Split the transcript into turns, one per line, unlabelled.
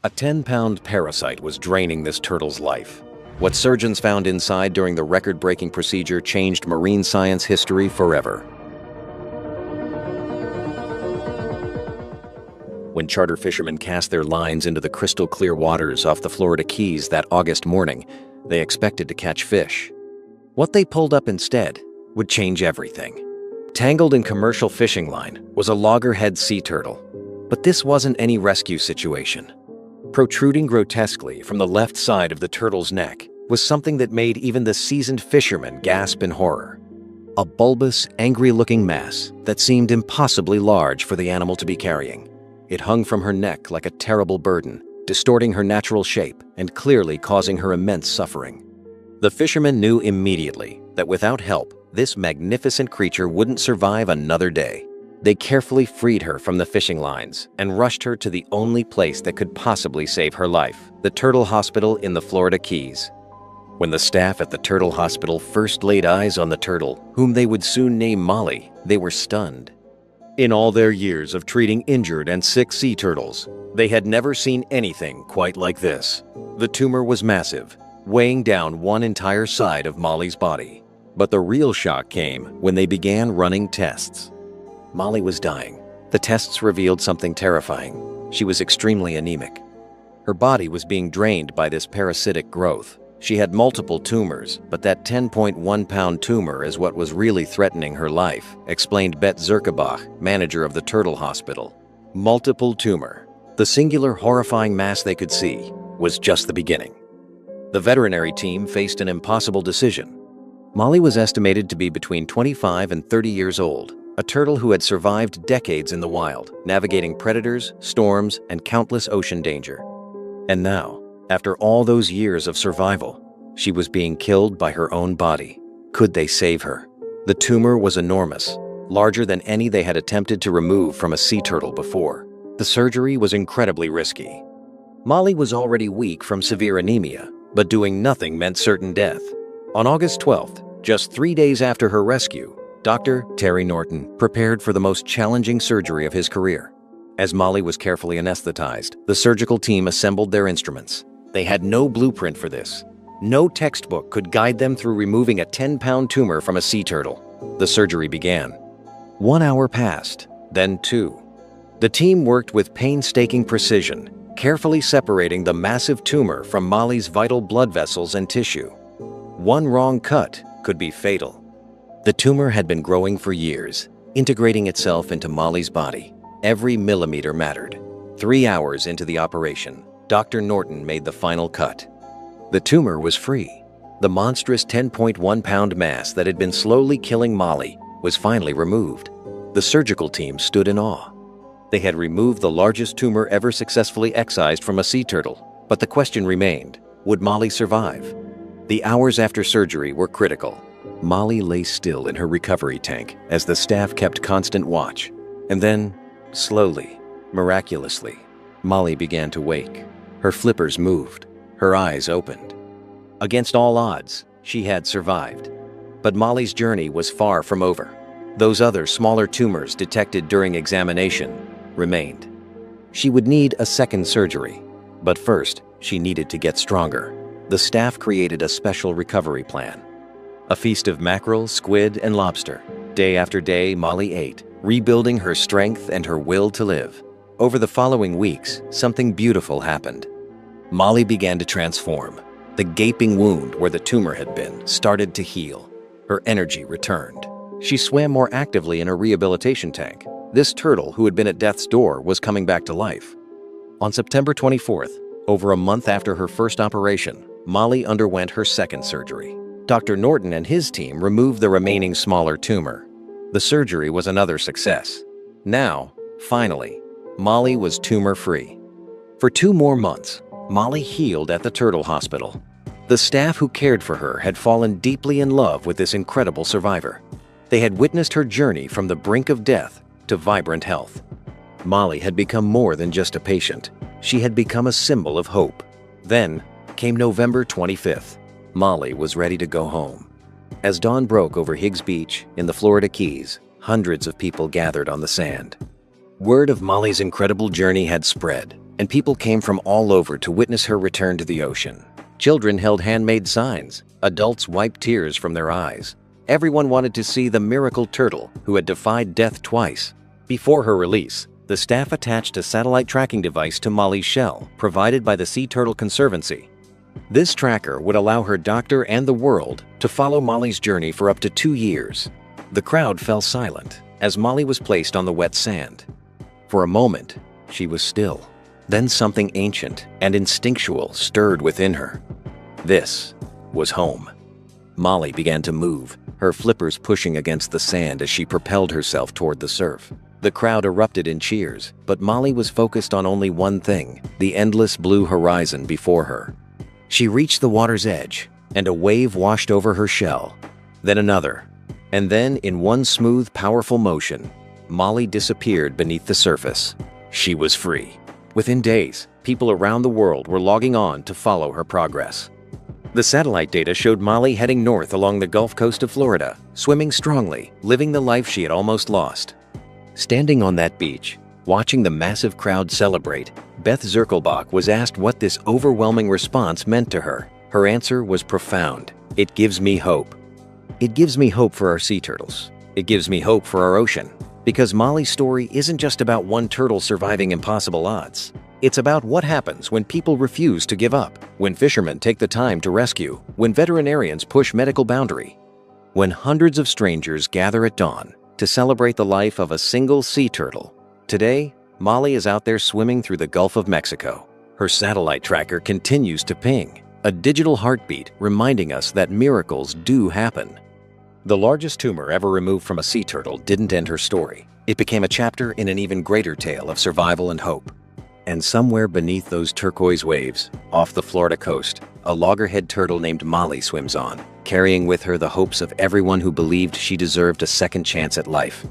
A 10-pound parasite was draining this turtle's life. What surgeons found inside during the record-breaking procedure changed marine science history forever. When charter fishermen cast their lines into the crystal-clear waters off the Florida Keys that August morning, they expected to catch fish. What they pulled up instead would change everything. Tangled in commercial fishing line was a loggerhead sea turtle. But this wasn't any rescue situation. Protruding grotesquely from the left side of the turtle's neck was something that made even the seasoned fishermen gasp in horror. A bulbous, angry-looking mass that seemed impossibly large for the animal to be carrying. It hung from her neck like a terrible burden, distorting her natural shape and clearly causing her immense suffering. The fishermen knew immediately that without help, this magnificent creature wouldn't survive another day. They carefully freed her from the fishing lines and rushed her to the only place that could possibly save her life, the Turtle Hospital in the Florida Keys. When the staff at the Turtle Hospital first laid eyes on the turtle, whom they would soon name Molly, they were stunned. In all their years of treating injured and sick sea turtles, they had never seen anything quite like this. The tumor was massive, weighing down one entire side of Molly's body. But the real shock came when they began running tests. Molly was dying. The tests revealed something terrifying. She was extremely anemic. Her body was being drained by this parasitic growth. She had multiple tumors, but that 10.1-pound tumor is what was really threatening her life, explained Bette Zirkebach, manager of the Turtle Hospital. Multiple tumor. The singular horrifying mass they could see was just the beginning. The veterinary team faced an impossible decision. Molly was estimated to be between 25 and 30 years old, a turtle who had survived decades in the wild, navigating predators, storms, and countless ocean danger. And now, after all those years of survival, she was being killed by her own body. Could they save her? The tumor was enormous, larger than any they had attempted to remove from a sea turtle before. The surgery was incredibly risky. Molly was already weak from severe anemia, but doing nothing meant certain death. On August 12th, just 3 days after her rescue, Dr. Terry Norton prepared for the most challenging surgery of his career. As Molly was carefully anesthetized, the surgical team assembled their instruments. They had no blueprint for this. No textbook could guide them through removing a 10-pound tumor from a sea turtle. The surgery began. 1 hour passed, then 2. The team worked with painstaking precision, carefully separating the massive tumor from Molly's vital blood vessels and tissue. One wrong cut could be fatal. The tumor had been growing for years, integrating itself into Molly's body. Every millimeter mattered. 3 hours into the operation, Dr. Norton made the final cut. The tumor was free. The monstrous 10.1-pound mass that had been slowly killing Molly was finally removed. The surgical team stood in awe. They had removed the largest tumor ever successfully excised from a sea turtle, but the question remained, would Molly survive? The hours after surgery were critical. Molly lay still in her recovery tank as the staff kept constant watch. And then, slowly, miraculously, Molly began to wake. Her flippers moved. Her eyes opened. Against all odds, she had survived. But Molly's journey was far from over. Those other smaller tumors detected during examination remained. She would need a second surgery, but first, she needed to get stronger. The staff created a special recovery plan. A feast of mackerel, squid, and lobster. Day after day, Molly ate, rebuilding her strength and her will to live. Over the following weeks, something beautiful happened. Molly began to transform. The gaping wound where the tumor had been started to heal. Her energy returned. She swam more actively in her rehabilitation tank. This turtle, who had been at death's door, was coming back to life. On September 24th, over a month after her first operation, Molly underwent her second surgery. Dr. Norton and his team removed the remaining smaller tumor. The surgery was another success. Now, finally, Molly was tumor-free. For 2 more months, Molly healed at the Turtle Hospital. The staff who cared for her had fallen deeply in love with this incredible survivor. They had witnessed her journey from the brink of death to vibrant health. Molly had become more than just a patient. She had become a symbol of hope. Then came November 25th. Molly was ready to go home. As dawn broke over Higgs Beach in the Florida Keys, hundreds of people gathered on the sand. Word of Molly's incredible journey had spread, and people came from all over to witness her return to the ocean. Children held handmade signs. Adults wiped tears from their eyes. Everyone wanted to see the miracle turtle who had defied death twice. Before her release, the staff attached a satellite tracking device to Molly's shell, provided by the Sea Turtle Conservancy. This tracker would allow her doctor and the world to follow Molly's journey for up to 2 years. The crowd fell silent as Molly was placed on the wet sand. For a moment, she was still. Then something ancient and instinctual stirred within her. This was home. Molly began to move, her flippers pushing against the sand as she propelled herself toward the surf. The crowd erupted in cheers, but Molly was focused on only one thing: the endless blue horizon before her. She reached the water's edge, and a wave washed over her shell. Then another. And then, in one smooth, powerful motion, Molly disappeared beneath the surface. She was free. Within days, people around the world were logging on to follow her progress. The satellite data showed Molly heading north along the Gulf Coast of Florida, swimming strongly, living the life she had almost lost. Standing on that beach, watching the massive crowd celebrate, Beth Zirkelbach was asked what this overwhelming response meant to her. Her answer was profound. It gives me hope. It gives me hope for our sea turtles. It gives me hope for our ocean. Because Molly's story isn't just about one turtle surviving impossible odds. It's about what happens when people refuse to give up, when fishermen take the time to rescue, when veterinarians push medical boundary, when hundreds of strangers gather at dawn to celebrate the life of a single sea turtle. Today, Molly is out there swimming through the Gulf of Mexico. Her satellite tracker continues to ping, a digital heartbeat reminding us that miracles do happen. The largest tumor ever removed from a sea turtle didn't end her story. It became a chapter in an even greater tale of survival and hope. And somewhere beneath those turquoise waves, off the Florida coast, a loggerhead turtle named Molly swims on, carrying with her the hopes of everyone who believed she deserved a second chance at life.